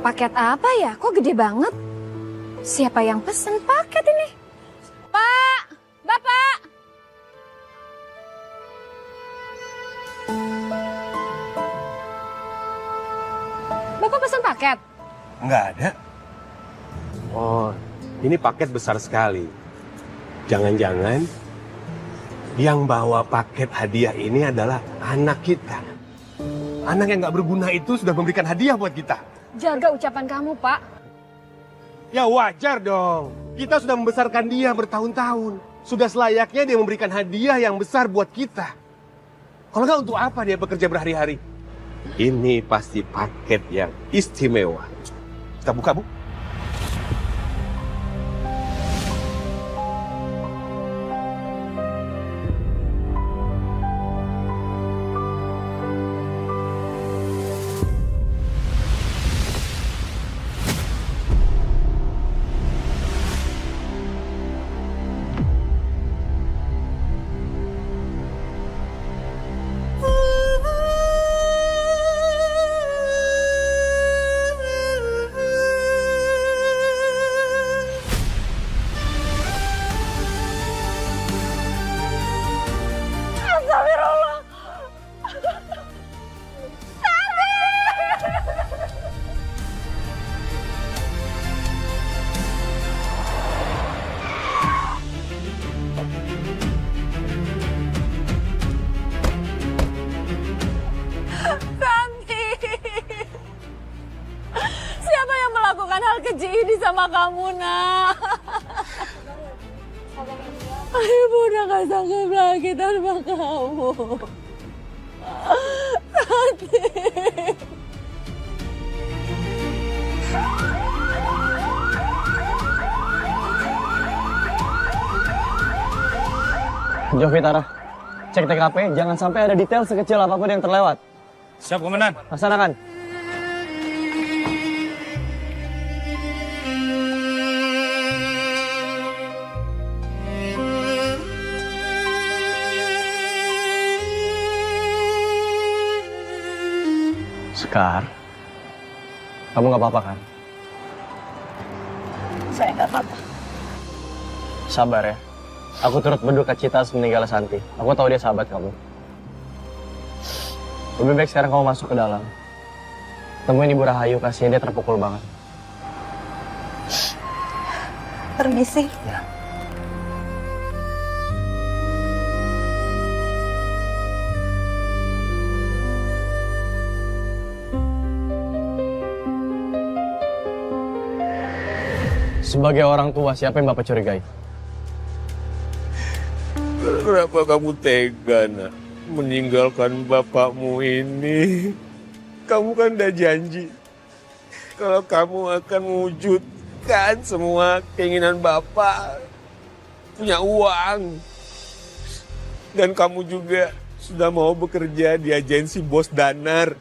Paket apa ya? Kok gede banget? Siapa yang pesen paket ini? Pak! Bapak! Bapak pesen paket? Nggak ada. Oh, ini paket besar sekali. Jangan-jangan yang bawa paket hadiah ini adalah anak kita. Anak yang nggak berguna itu sudah memberikan hadiah buat kita. Jaga ucapan kamu, Pak. Ya wajar dong. Kita sudah membesarkan dia bertahun-tahun. Sudah selayaknya dia memberikan hadiah yang besar buat kita. Kalau nggak, untuk apa dia bekerja berhari-hari? Ini pasti paket yang istimewa. Kita buka, Bu. Siapa yang melakukan hal keji ini sama kamu, Nak? Ibu udah gak sanggup lagi tanpa kamu. Santi. Jovi Tara, cek TKP, jangan sampai ada detail sekecil apapun yang terlewat. Siap, Komandan. Laksanakan. Sekar, kamu nggak apa-apa kan? Saya nggak apa-apa. Sabar ya. Aku turut berduka cita atas meninggalnya Santi. Aku tahu dia sahabat kamu. Lebih baik sekarang kamu masuk ke dalam. Temuin Ibu Rahayu, kasihan dia terpukul banget. Permisi. Ya. Sebagai orang tua, siapa yang Bapak curigai? Kenapa kamu tega, Nak? Meninggalkan bapakmu ini. Kamu kan udah janji kalau kamu akan mewujudkan semua keinginan bapak. Punya uang. Dan kamu juga sudah mau bekerja di agensi Bos Danar.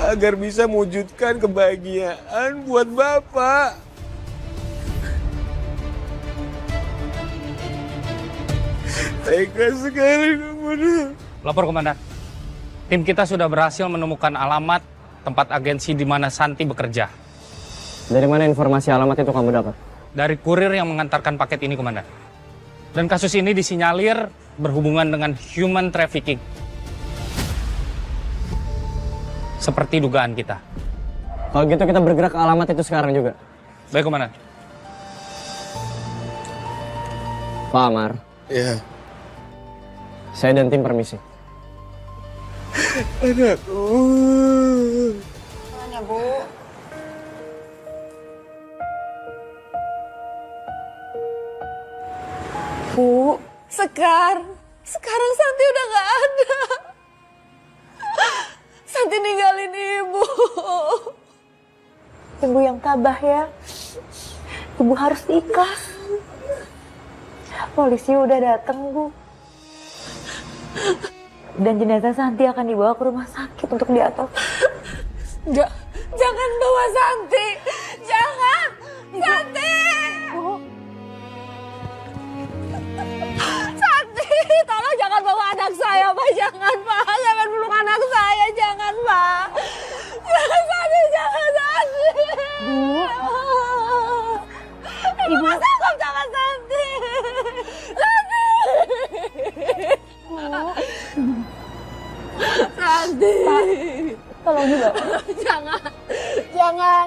Agar bisa mewujudkan kebahagiaan buat bapak. Tega sekali kamu. Lapor, Komandan. Tim kita sudah berhasil menemukan alamat tempat agensi di mana Santi bekerja. Dari mana informasi alamat itu kamu dapat? Dari kurir yang mengantarkan paket ini, Komandan. Dan kasus ini disinyalir berhubungan dengan human trafficking. Seperti dugaan kita. Kalau gitu kita bergerak ke alamat itu sekarang juga. Baik, Komandan. Pak Amar. Ya. Saya dan tim permisi. Anakku. Mana, Bu? Bu, sekarang Santi udah gak ada. Santi ninggalin Ibu. Ibu yang tabah ya. Ibu harus ikhlas. Polisi udah datang, Bu. Dan jenazah Santi akan dibawa ke rumah sakit untuk diotopsi. Jangan bawa Santi. Jangan. Santi. Bu, Santi, tolong jangan bawa anak saya, Pak. Jangan, Pak. Jangan peluk anak saya. Jangan, Pak. Jangan Tolong juga. Jangan. Jangan.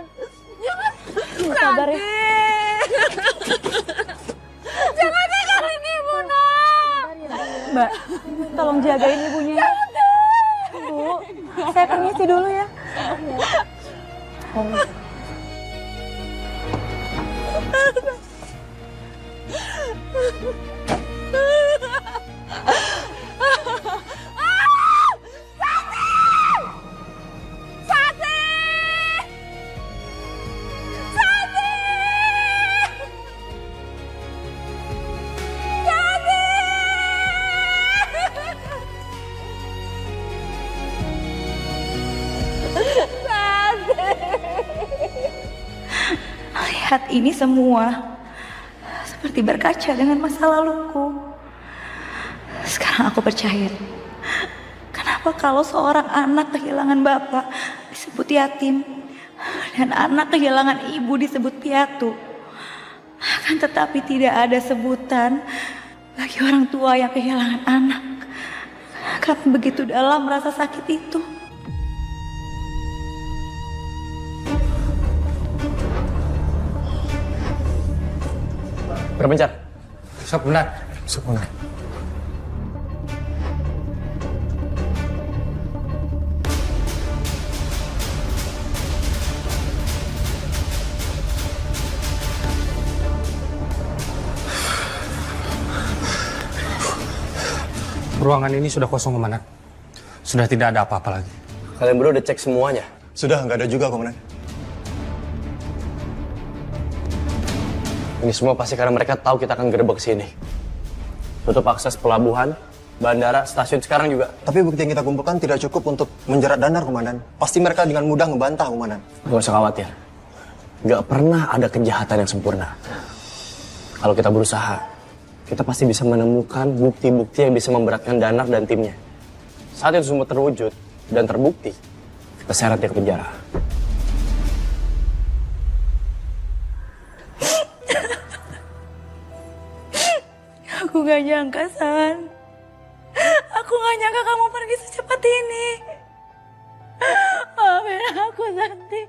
Sabar ya. Jangan tinggalin ibu, nak. Mbak, tolong jagain ibunya. Bu, saya permisi dulu ya. Lihat ini semua seperti berkaca dengan masa laluku. Sekarang aku percaya. Kenapa kalau seorang anak kehilangan bapak disebut yatim dan anak kehilangan ibu disebut piatu? Akan tetapi tidak ada sebutan bagi orang tua yang kehilangan anak. Karena begitu dalam rasa sakit itu. Berpencar. Sok benar. Sok benar. Ruangan ini sudah kosong, Komandan. Sudah tidak ada apa-apa lagi. Kalian berdua udah cek semuanya? Sudah, nggak ada juga, Komandan. Ini semua pasti karena mereka tahu kita akan gerbek sini. Tutup akses pelabuhan, bandara, stasiun sekarang juga. Tapi bukti yang kita kumpulkan tidak cukup untuk menjerat Danar, Komandan. Pasti mereka dengan mudah ngebantah, Komandan. Gak usah khawatir. Gak pernah ada kejahatan yang sempurna. Kalau kita berusaha, kita pasti bisa menemukan bukti-bukti yang bisa memberatkan Danar dan timnya. Saat itu semua terwujud dan terbukti, kita seret dia ke penjara. Aku gak nyangka, San. Aku gak nyangka kamu pergi secepat ini. Maafin aku, Santi.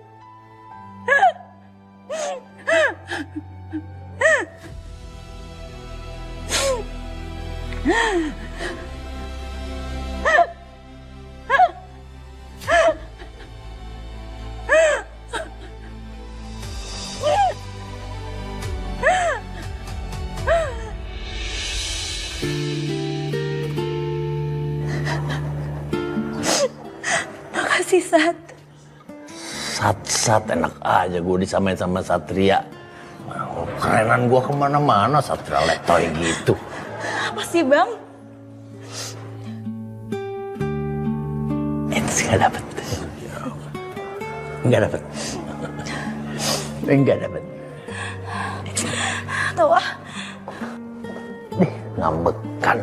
Makasih, Sat. Sat enak aja gue disamain sama Satria. Kerenan gue kemana-mana Satria letoy gitu. Apa sih, Bang? Itu gak dapet. Gak dapet. Gak dapet. Tahu ah. Ngambekan.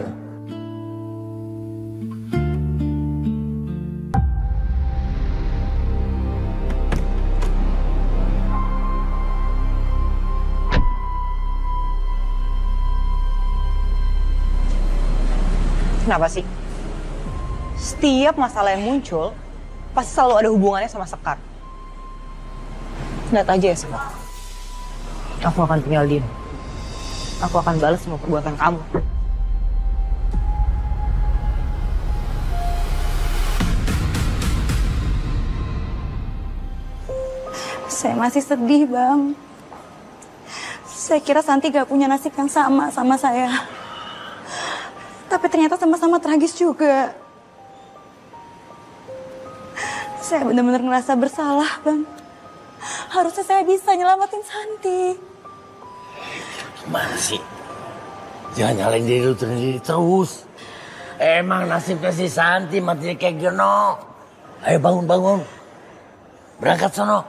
Kenapa sih? Setiap masalah yang muncul, pasti selalu ada hubungannya sama Sekar. Lihat aja ya, Sekar. Aku akan tinggal diam. Aku akan balas semua perbuatan kamu. Saya masih sedih, Bang. Saya kira Santi gak punya nasib yang sama saya. Tapi ternyata sama-sama tragis juga. Saya benar-benar ngerasa bersalah, Bang. Harusnya saya bisa nyelamatin Santi. Gimana sih? Jangan nyalain diri lu sendiri terus. Emang nasibnya si Santi matinya kayak geno. Ayo bangun. Berangkat sono.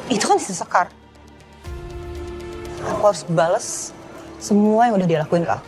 Itu kan si Sekar. Aku harus balas semua yang udah dia lakuin ke aku.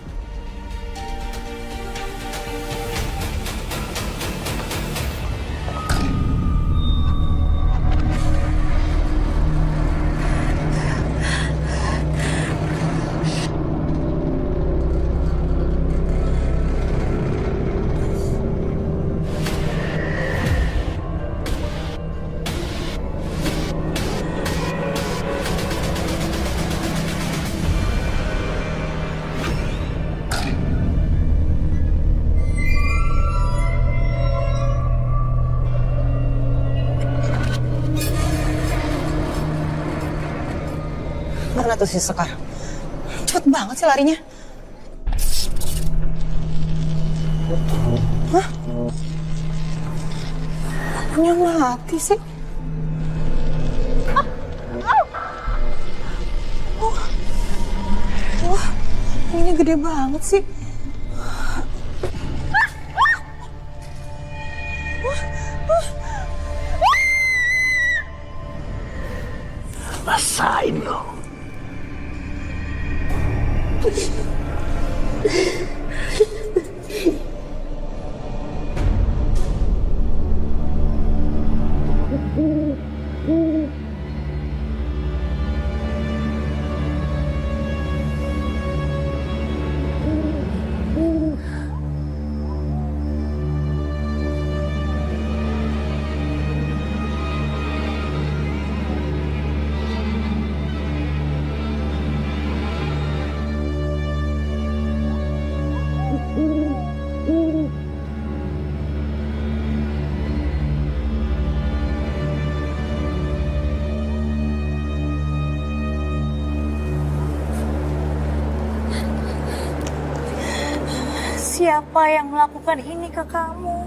tuh si Sekar. Cepet banget sih larinya. Hah? Lampunya mati sih. Wah, ini gede banget sih. Rasain lo. Siapa yang melakukan ini ke kamu?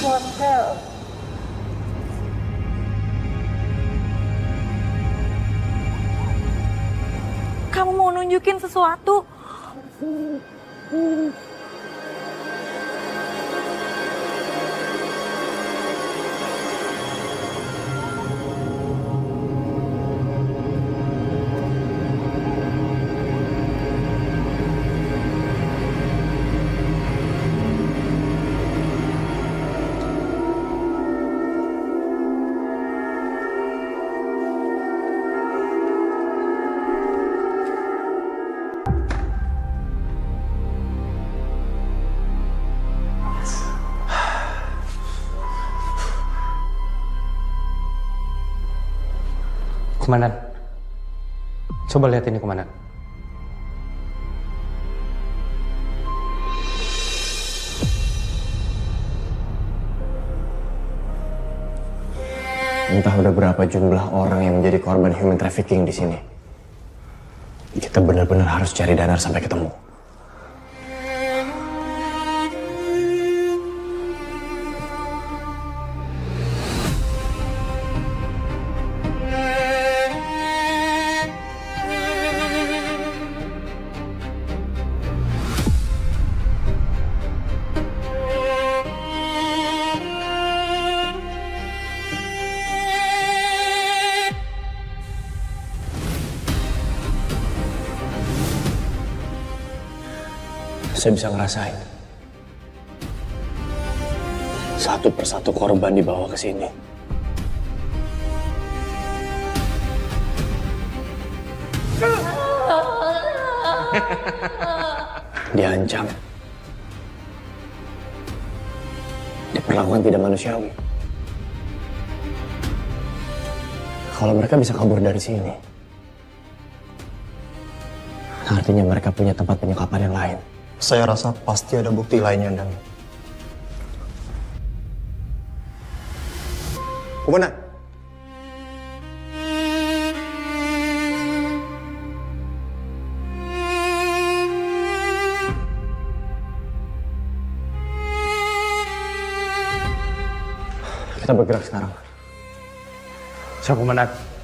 What hell? Kamu mau nunjukin sesuatu? Komandan, coba lihat ini, Komandan. Entah udah berapa jumlah orang yang menjadi korban human trafficking di sini. Kita benar-benar harus cari Danar sampai ketemu. Saya bisa ngerasain satu persatu korban dibawa ke sini. Diancam, diperlakukan tidak manusiawi. Kalau mereka bisa kabur dari sini, artinya mereka punya tempat penyekapan yang lain. Saya rasa pasti ada bukti lainnya, Dan. Komandan. Kita bergerak sekarang. Siap, Komandan.